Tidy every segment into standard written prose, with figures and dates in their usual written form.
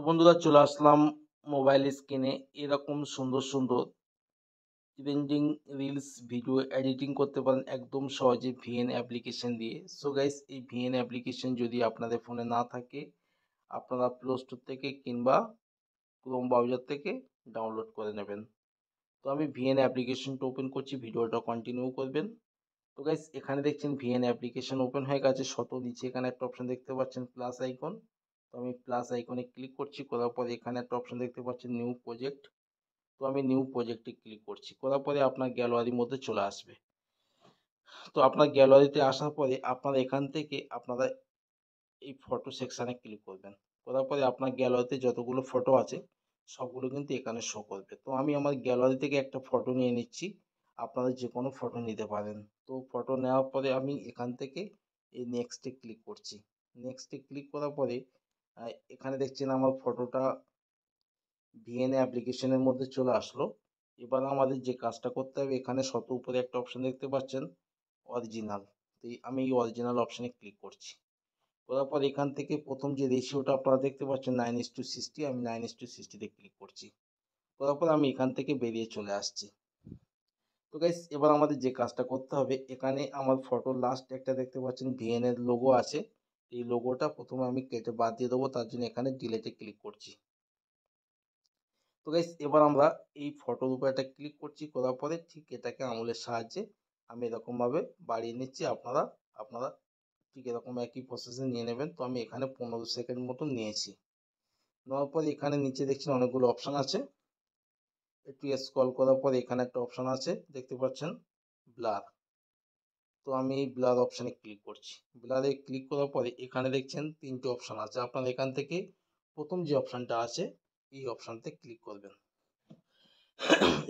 তো বন্ধুরা চলে আসলাম মোবাইল স্ক্রিনে এরকম সুন্দর সুন্দর ট্রেন্ডিং রিলস ভিডিও এডিটিং করতে পারেন একদম সহজে ভিএন অ্যাপ্লিকেশন দিয়ে। সো গাইস, এই ভিএন অ্যাপ্লিকেশন যদি আপনাদের ফোনে না থাকে, আপনারা প্লে স্টোর থেকে কিংবা ক্রোম ব্রাউজার থেকে ডাউনলোড করে নেবেন। তো আমি ভিএন অ্যাপ্লিকেশনটা ওপেন করছি, ভিডিওটা কন্টিনিউ করবেন। তো গাইস, এখানে দেখছেন ভিএন অ্যাপ্লিকেশন ওপেন হয়ে গেছে। নিচে এখানে একটা অপশন দেখতে পাচ্ছেন প্লাস আইকন। তো আমি প্লাস আইকনে ক্লিক করছি, করার পরে এখানে একটা অপশন দেখতে পাচ্ছেন নিউ প্রজেক্ট। তো আমি নিউ প্রজেক্টে ক্লিক করছি, করার পরে আপনার গ্যালারির মধ্যে চলে আসবে। তো আপনার গ্যালারিতে আসার পরে আপনারা এখান থেকে আপনারা এই ফটো সেকশানে ক্লিক করবেন। করার পরে আপনার গ্যালারিতে যতগুলো ফটো আছে সবগুলো কিন্তু এখানে শো করবে। তো আমি আমার গ্যালারি থেকে একটা ফটো নিয়ে নিচ্ছি, আপনারা যে কোনো ফটো নিতে পারেন। তো ফটো নেওয়ার পরে আমি এখান থেকে এই নেক্সটে ক্লিক করছি। নেক্সটে ক্লিক করার পরে এখানে দেখছেন আমার ফটোটা ভিএনএ অ্যাপ্লিকেশনের মধ্যে চলে আসলো। এবার আমাদের যে কাজটা করতে হবে, এখানে উপরে একটা অপশন দেখতে পাচ্ছেন অরিজিনাল। তো আমি এই অরিজিনাল অপশনে ক্লিক করছি। করার পর এখান থেকে প্রথম যে রেশিওটা আপনারা দেখতে পাচ্ছেন 9:60, আমি 9:60 ক্লিক করছি। করার পর আমি এখান থেকে বেরিয়ে চলে আসছি। তো গাইস, এবার আমাদের যে কাজটা করতে হবে, এখানে আমার ফটোর লাস্ট একটা দেখতে পাচ্ছেন ভিএন এর লোগো আছে। এই লোগোটা প্রথমে আমি কেটে বাদ দিয়ে দেবো, তার জন্য এখানে ডিলেটে ক্লিক করছি। তো গাইস, এবার আমরা এই ফটোর উপর একটা ক্লিক করছি, করার পরে ঠিক এটাকে আঙুলের সাহায্যে আমি এরকমভাবে বাড়িয়ে নিচ্ছি। আপনারা আপনারা ঠিক এরকম একই প্রসেসে নিয়ে নেবেন। তো আমি এখানে 15 সেকেন্ড মতন নিয়েছি। নেওয়ার পরে এখানে নিচে দেখছেন অনেকগুলো অপশান আছে। একটু স্ক্রল করার পরে এখানে একটা অপশান আছে দেখতে পাচ্ছেন ব্লার। তো আমি এই ব্লার অপশানে ক্লিক করছি। ব্লারে ক্লিক করার পরে এখানে দেখছেন 3টে অপশান আছে। আপনারা এখান থেকে প্রথম যে অপশানটা আছে এই অপশানতে ক্লিক করবেন।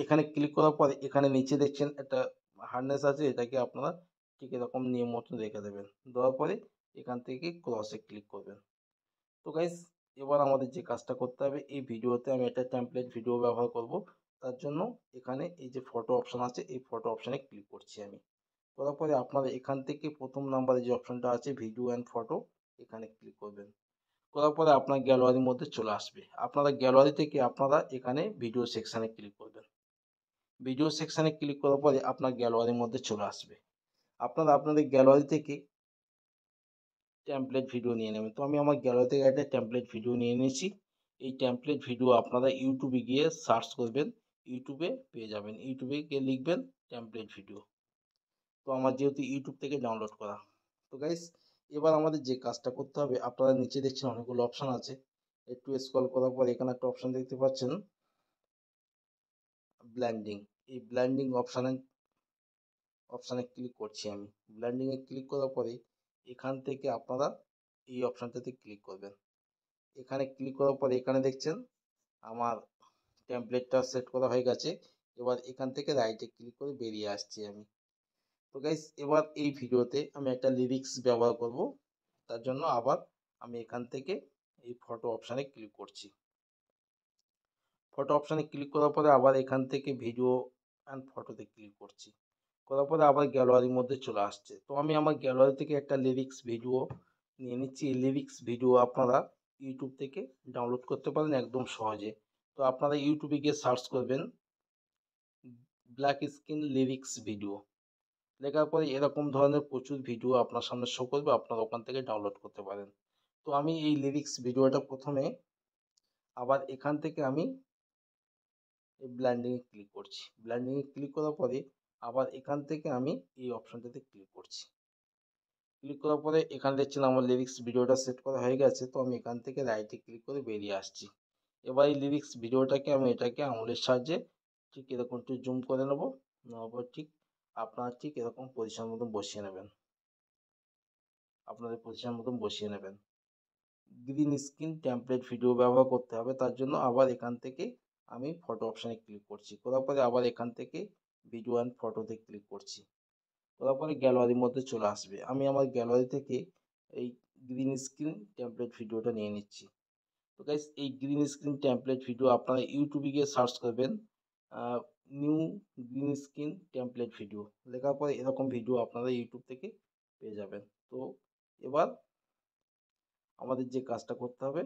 এখানে ক্লিক করার পরে এখানে নিচে দেখছেন একটা হার্ডনেস আছে, এটাকে আপনারা ঠিক এরকম নিয়ম মতন রেখে দেবেন। দেওয়ার পরে এখান থেকে ক্রসে ক্লিক করবেন। তো গাইস, এবার আমাদের যে কাজটা করতে হবে, এই ভিডিওতে আমি একটা টেমপ্লেট ভিডিও ব্যবহার করব। তার জন্য এখানে এই যে ফটো অপশন আছে এই ফটো অপশানে ক্লিক করছি আমি। করার পরে আপনারা এখান থেকে প্রথম নাম্বারে যে অপশনটা আছে ভিডিও অ্যান্ড ফটো, এখানে ক্লিক করবেন। করার পরে আপনার গ্যালারির মধ্যে চলে আসবে। আপনারা গ্যালারি থেকে আপনারা এখানে ভিডিও সেকশানে ক্লিক করবেন। ভিডিও সেকশানে ক্লিক করার পরে আপনার গ্যালারির মধ্যে চলে আসবে। আপনারা আপনাদের গ্যালারি থেকে টেমপ্লেট ভিডিও নিয়ে নেবেন। তো আমি আমার গ্যালারি থেকে একটা টেমপ্লেট ভিডিও নিয়ে নিয়েছি। এই টেমপ্লেট ভিডিও আপনারা ইউটিউবে গিয়ে সার্চ করবেন, ইউটিউবে পেয়ে যাবেন। ইউটিউবে গিয়ে লিখবেন টেমপ্লেট ভিডিও। তো আমার যেহেতু ইউটিউব থেকে ডাউনলোড করা। তো গাইস, এবার আমাদের যে কাজটা করতে হবে, আপনারা নিচে দেখছেন অনেকগুলো অপশান আছে। একটু স্ক্রল করার পর এখানে একটা অপশান দেখতে পাচ্ছেন ব্লেন্ডিং। এই ব্লেন্ডিং অপশানে ক্লিক করছি আমি। ব্লেন্ডিংয়ে ক্লিক করার পরে এখান থেকে আপনারা এই অপশানটাতে ক্লিক করবেন। এখানে ক্লিক করার পরে এখানে দেখছেন আমার টেমপ্লেটটা সেট করা হয়ে গেছে। এবার এখান থেকে রাইটে ক্লিক করে বেরিয়ে আসছি আমি। তো গাইস, এবার এই ভিডিওতে আমি একটা লিরিক্স ব্যবহার করব। তার জন্য আবার আমি এখান থেকে এই ফটো অপশানে ক্লিক করছি। ফটো অপশানে ক্লিক করার পরে আবার এখান থেকে ভিডিও অ্যান্ড ফটোতে ক্লিক করছি। করার পরে আবার গ্যালারির মধ্যে চলে আসছে। তো আমি আমার গ্যালারি থেকে একটা লিরিক্স ভিডিও নিয়ে নিচ্ছি। এই লিরিক্স ভিডিও আপনারা ইউটিউব থেকে ডাউনলোড করতে পারেন একদম সহজে। তো আপনারা ইউটিউবে গিয়ে সার্চ করবেন ব্ল্যাক স্ক্রিন লিরিক্স ভিডিও। লেখার পরে এরকম ধরনের প্রচুর ভিডিও আপনার সামনে শো করবে, আপনারা ওখান থেকে ডাউনলোড করতে পারেন। তো আমি এই লিরিক্স ভিডিওটা প্রথমে আবার এখান থেকে আমি এই ব্ল্যান্ডিংয়ে ক্লিক করছি। ব্ল্যান্ডিংয়ে ক্লিক করার পরে আবার এখান থেকে আমি এই অপশনটাতে ক্লিক করছি। ক্লিক করার পরে এখানে দেখছেন আমার লিরিক্স ভিডিওটা সেট করা হয়ে গেছে। তো আমি এখান থেকে রাইটে ক্লিক করে বেরিয়ে আসছি। এবার এই লিরিক্স ভিডিওটাকে আমি এটাকে আঙুলের সাহায্যে ঠিক এরকম একটু জুম করে নেবো। নেওয়ার পর ঠিক আপনারা ঠিক এরকম পজিশন মতন বসিয়ে নেবেন। আপনাদের পজিশন মতন বসিয়ে নেবেন। গ্রিন স্ক্রিন টেমপ্লেট ভিডিও ব্যবহার করতে হবে, তার জন্য আবার এখান থেকে আমি ফটো অপশানে ক্লিক করছি। করার পরে আবার এখান থেকে ভিডিও অ্যান্ড ফটোতে ক্লিক করছি। করার পরে গ্যালারির মধ্যে চলে আসবে। আমি আমার গ্যালারি থেকে এই গ্রিন স্ক্রিন টেমপ্লেট ভিডিওটা নিয়ে নিচ্ছি। তো গাইস, এই গ্রিন স্ক্রিন টেমপ্লেট ভিডিও আপনারা ইউটিউবে গিয়ে সার্চ করবেন new green screen template video. লেখার পরে এরকম ভিডিও আপনারা ইউটিউব থেকে পেয়ে যাবেন। তো এবার আমাদের যে কাজটা করতে হবে,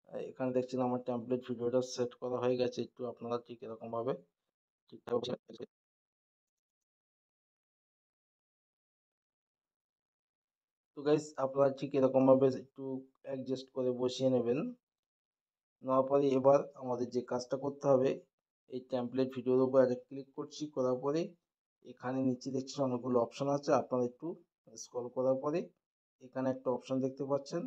এখানে দেখছেন আমার টেমপ্লেট ভিডিওটা সেট করা হয়ে গেছে। একটু আপনারা ঠিক এরকমভাবে ঠিকঠাক তো গাইস আপনারা ঠিক এরকমভাবে একটু অ্যাডজাস্ট করে বসিয়ে নেবেন। নেওয়ার পরে এবার আমাদের যে কাজটা করতে হবে, এই টেমপ্লেট ভিডিওর উপর একটা ক্লিক করছি, করার পরে এখানে নিচে দেখছেন অনেকগুলো অপশন আছে। আপনারা একটু স্ক্রল করার পরে এখানে একটা অপশন দেখতে পাচ্ছেন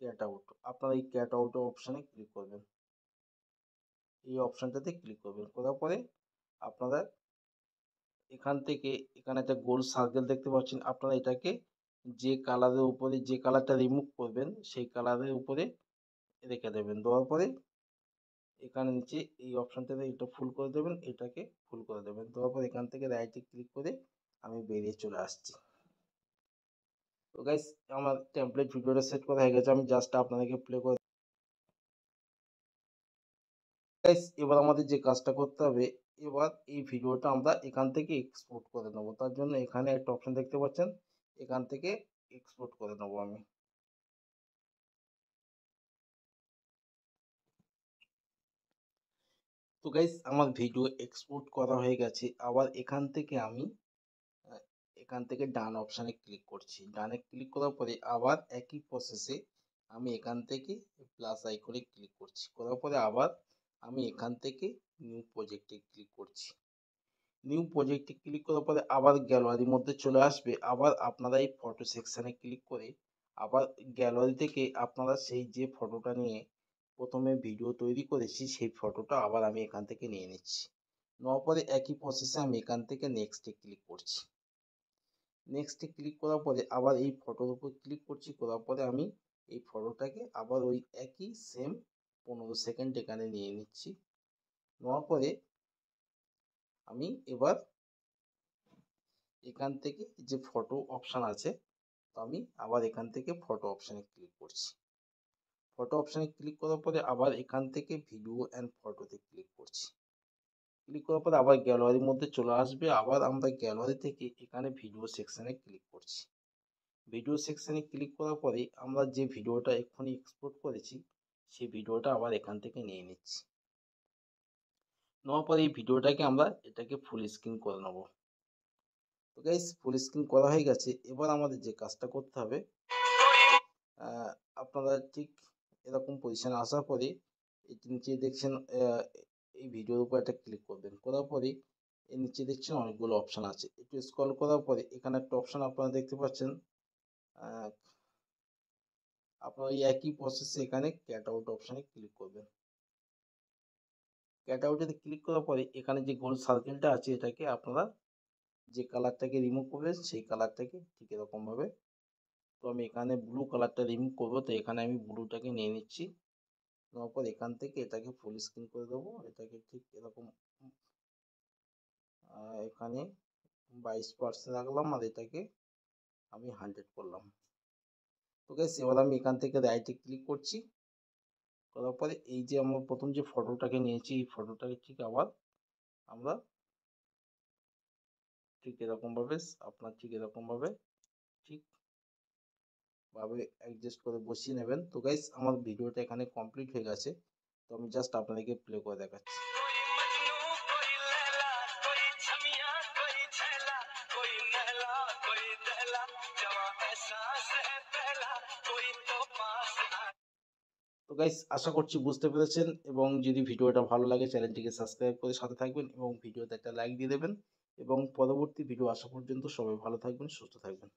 ক্যাট আউট। আপনারা এই ক্যাট আউট অপশানে ক্লিক করবেন, এই অপশানটাতে ক্লিক করবেন, করার পরে আপনারা এখান থেকে এখানে একটা গোল সার্কেল দেখতে পাচ্ছেন। আপনারা এটাকে যে কালারের উপরে যে কালারটা রিমুভ করবেন সেই কালারের উপরে রেখে দেবেন। দেওয়ার পরে এখানে নিচে এই অপশনটাতে এটা ফুল করে দেবেন, এটাকে ফুল করে দেবেন। দেওয়ার পর এখান থেকে রাইটে ক্লিক করে আমি বেরিয়ে চলে আসছি। তো গাইস আমার টেমপ্লেট ভিডিওটা সেট করা হয়ে গেছে, আমি জাস্ট আপনাদেরকে প্লে করে গাইস এবার আমাদের যে কাজটা করতে হবে, এবার এই ভিডিওটা আমরা এখান থেকে এক্সপোর্ট করে নেব। তার জন্য এখানে একটা অপশন দেখতে পাচ্ছেন, এখান থেকে এক্সপোর্ট করে নেব আমি। তো গাইস আমার ভিডিও এক্সপোর্ট করা হয়ে গেছে। আবার এখান থেকে আমি এখান থেকে ডান অপশানে ক্লিক করছি। ডানে ক্লিক করার পরে আবার একই প্রসেসে আমি এখান থেকে প্লাস আইকনে ক্লিক করছি। করার পরে আবার আমি এখান থেকে নিউ প্রজেক্টে ক্লিক করছি। নিউ প্রজেক্টে ক্লিক করার পরে আবার গ্যালারির মধ্যে চলে আসবে। আবার আপনারা এই ফটো সেকশানে ক্লিক করে আবার গ্যালারি থেকে আপনারা সেই যে ফটোটা নিয়ে প্রথমে ভিডিও তৈরি করেছি সেই ফটোটা আবার আমি এখান থেকে নিয়ে নিচ্ছি। নেওয়ার পরে একই প্রসেসে আমি এখান থেকে নেক্সটে ক্লিক করছি। নেক্সটে ক্লিক করার পরে আবার এই ফটোর উপর ক্লিক করছি, করার পরে আমি এই ফটোটাকে আবার ওই একই সেম 15 সেকেন্ড এখানে নিয়ে নিচ্ছি। নেওয়ার পরে আমি এবার এখান থেকে যে ফটো অপশান আছে, তো আমি আবার এখান থেকে ফটো অপশানে ক্লিক করছি। ফটো অপশানে ক্লিক করার পরে আবার এখান থেকে ভিডিও অ্যান্ড ফটোতে ক্লিক করছি। ক্লিক করার পরে আবার গ্যালারির মধ্যে চলে আসবে। আবার আমরা গ্যালারি থেকে এখানে ভিডিও সেকশানে ক্লিক করছি। ভিডিও সেকশানে ক্লিক করার পরে আমরা যে ভিডিওটা এক্ষুনি এক্সপোর্ট করেছি সেই ভিডিওটা আবার এখান থেকে নিয়ে নিচ্ছি। নেওয়ার পরে এই ভিডিওটাকে আমরা এটাকে ফুল স্ক্রিন করে নেব। তো গাইস ফুল স্ক্রিন করা হয়ে গেছে। এবার আমাদের যে কাজটা করতে হবে, আপনারা ঠিক এরকম পজিশনে আসার পরে এই নিচে দেখছেন এই ভিডিওর উপর একটা ক্লিক করবেন। করার পরে এর নিচে দেখছেন অনেকগুলো অপশান আছে। একটু স্ক্রল করার পরে এখানে একটা অপশান আপনারা দেখতে পাচ্ছেন। আপনারা এই একই প্রসেসে এখানে ক্যাট আউট অপশানে ক্লিক করবেন। ক্যাট আউটে ক্লিক করার পরে এখানে যে গোল সার্কেলটা আছে এটাকে আপনারা যে কালারটাকে রিমুভ করবেন সেই কালারটাকে ঠিক এরকমভাবে, তো আমি এখানে ব্লু কালারটা রিমুভ করবো, তো এখানে আমি ব্লুটাকে নিয়ে নিচ্ছি। নেওয়ার পর এখান থেকে এটাকে ফুল স্ক্রিন করে দেবো। এটাকে ঠিক এরকম এখানে 22% রাখলাম আর এটাকে আমি 100 করলাম। তো গাইস এবার আমি এখান থেকে রাইটে ক্লিক করছি। করার পরে এই যে আমরা প্রথম যে ফটোটাকে নিয়েছি এই ফটোটাকে ঠিক আবার আমরা ঠিক এরকমভাবে আপনার ঠিক এরকমভাবে ঠিকভাবে অ্যাডজাস্ট করে বসিয়ে নেবেন। তো গাইস আমার ভিডিওটা এখানে কমপ্লিট হয়ে গেছে। তো আমি জাস্ট আপনাদেরকে প্লে করে দেখাচ্ছি। তো গাইস আশা করছি বুঝতে পেরেছেন, এবং যদি ভিডিওটা ভালো লাগে চ্যানেলটিকে সাবস্ক্রাইব করে সাথে থাকবেন এবং ভিডিওতে একটা লাইক দিয়ে দেবেন, এবং পরবর্তী ভিডিও আসা পর্যন্ত সবাই ভালো থাকবেন, সুস্থ থাকবেন।